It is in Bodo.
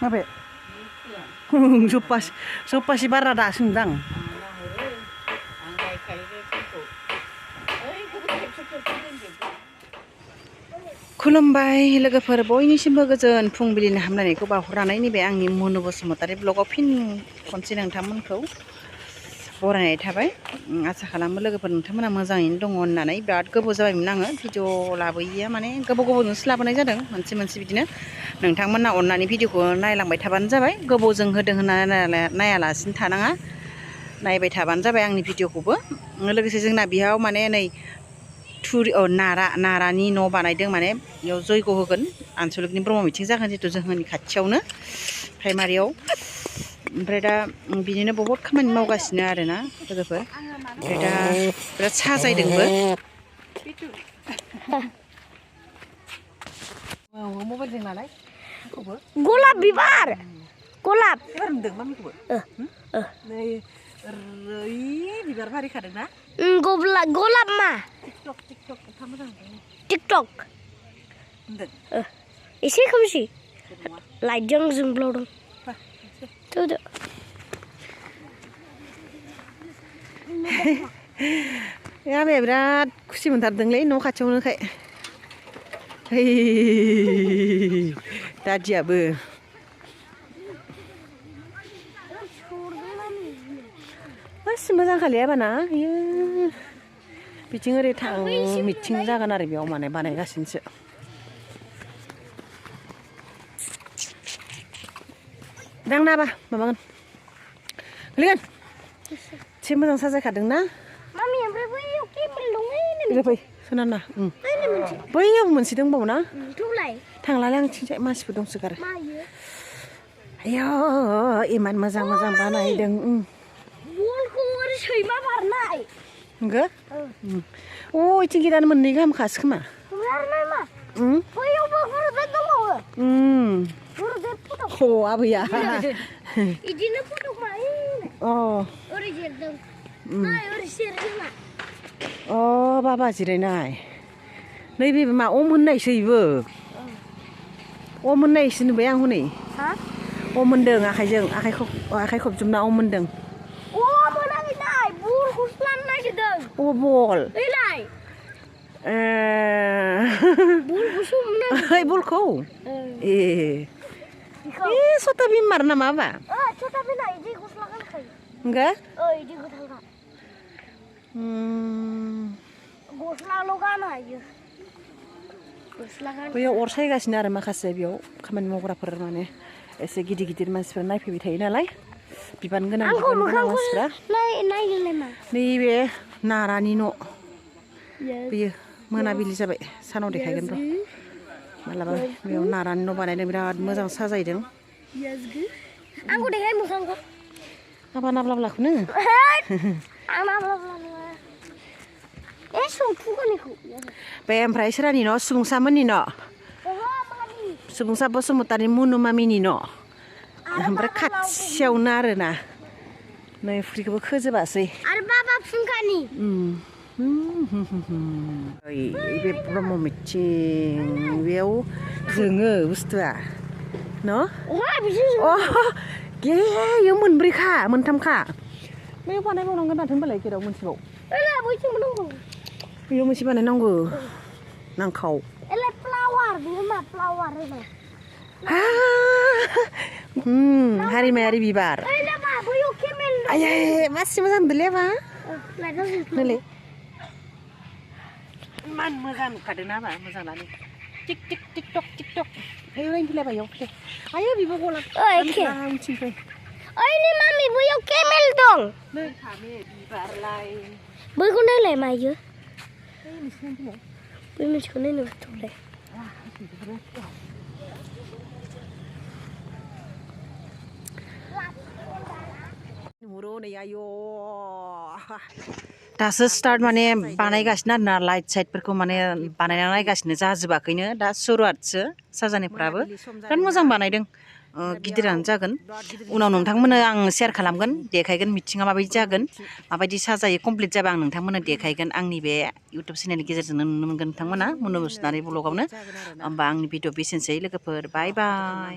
माबे सप्तासे बारा दासोंदां खुलुमबाय लोगोफोर बयनिसिमबो गोजोन फुंबिलिनि हामलायनायखौ बावहरनानै नैबे आंनि मुनु बसुमतारी ब्लगाव फिन खनसे नोंथांमोनखौ बरायनाय थाबाय। आसा खालामो लोगोफोर नोंथांमोना मोजाङैनो दङ होननानै। बिराद गोबाव जाबायमोन आङो भिडिअ लाबोयैया, माने गोबावजोंसो लाबोनाय जादों मोनसे बिदिनो। नोंथांमोना अननानै भिडिअखौ नायलांबाय थाबानो जाबाय। गोबावजों होदों होनना नायालासिनो थानाङा, नायबाय थाबानो जाबाय आंनि भिडिअखौबो। लोगोसे जोंना बेयाव माने नै नारानि न' बानायदों, माने बेयाव जयग' होगोन। आनसलिकनि ब्रह्म मिथिं जागोन जितु जोंनि खाथियावनो प्राइमारियाव। ओमफ्राय दा बिदिनो बहुद खामानि मावगासिनो आरोना लोगोफोर। ओमफ्राय दा बिराद साजायदोंबो। मबाइलजों नालाय गलाप बिबार, गलाप नुदों मामिखौबो नै बिबार बारिखादों ना। गलाप मा टिकटक मोजां टिकटक नुदों। एसे खोमसि लाइटजों जोंब्लावदों। थौदो आमाया बिराद खुसि मोनथारदोंलै न' खाथियावनोखाय। दादियाबो गासि मोजां खालायाबाना बियो बिथिं ओरै मिथिं जागोन आरो बेयाव माने बानायगासिनोसो। दांनाबा माबागोन गोलैगोन। एसे मोजां साजायखादों ना मामि। ओमफ्राय बैयाव केमेल दं। फै सोनाना बैयाव मोनसे दंबावो ना। थांलालै आं थिंजाय मानसिफोर दंसोगारो। आयौ इमान मोजां बानायदों। बलखौ ओरै सैमा बारनाय नंगौ। इथिं गिदानो मोननै गाहाम खासो खोमा। बैयावबो गुरुदेब दंबावो। गुरुदेब फट' आबैया बिदिनो फट' ओरै जिरदों। ओरै जिरदों बाबा जिरायनाय। नैबे मा अम होननायसो इबो। अम होननायसो नुबाय आं हनै। अम होनदों आखाइजों आखाइ खबजोबना अम होनदों। बलखौसो लानो नागिरदों। बल बलखौ सता बिमार नामा बा। सता बिमा इदि गस्ला गानखायो। इदि गोथां गस्लाल' गानो हायो। बैयाव अर सायगासिनो आरो माखासे बेयाव खामानि मावग्राफोर, माने एसे गिदिर मानसिफोर नायफैबाय थायो नालाय। बिबान गोनां मानसिफ्रा। नैबे नारानि न' बेयो मोनाबिलि जाबाय, सानाव देखायगोन र' मालाबा। बेयाव नारानि न' बानायदों, बिराद मोजां साजायदों। आंखौ देखाय मोखांखौ। माबा नाब्लाखौनो बे ओमफ्राय सोरानि न'? सुबुंसामोननि न', सुबुंसा बसुमतारी मुनु मामिनि न'। ओमफ्राय खाथियावनो आरोना। नै फुख्रिखौबो खोजोबासै। आरो बाबा फुंखानि बे ब्रह्म मिथिं बेयाव जोङो बुस्थुआ न'। इयो मोनब्रैखा मोनथामखा। बैयाव बानायबावनांगोन माथो होनबालाय गेटाव मोनसेबाव। बेयाव मोनसे बानायनांगौ नांखाव। हारिमायारि बिबार। आयै मासि मोजां नुदोंलै आबा। इमान मोजां नुखादों ना आबा। मोजाङानो टिकटक ओइ फैलायबाय इयाव फैलाय। आयै बिबो गलाब उनथिंफै। ओइनै मामि बैयाव केमेल दं। नै फामे बिबारलाय। बैखौ नायलाय मायो। बै मोनसेखौ नायनो थौलाय। दासो स्टार्ट माने बानायगासिनो आरोना। लाइट साइटफोरखौ माने बानायना नायगासिनो, जाजोबाखैनो दा सुरुवातसो। साजायनायफ्राबो बिराद मोजां बानायदों। गिदिरानो जागोन। उनाव नोंथांमोननो आं शेयार खालामगोन, देखायगोन मिथिङा माबायदि जागोन, माबायदि साजायो। कमप्लिट जाबा आं नोंथांमोननो देखायगोन। आंनि बे इउटुब चेनेलनि गेजेरजोंनो नुनो मोनगोन नोंथांमोना मुनु बसुमतारी ब्लगावनो। होमबा आंनि भिडिअ बेसेनोसै लोगोफोर। बाय बाय।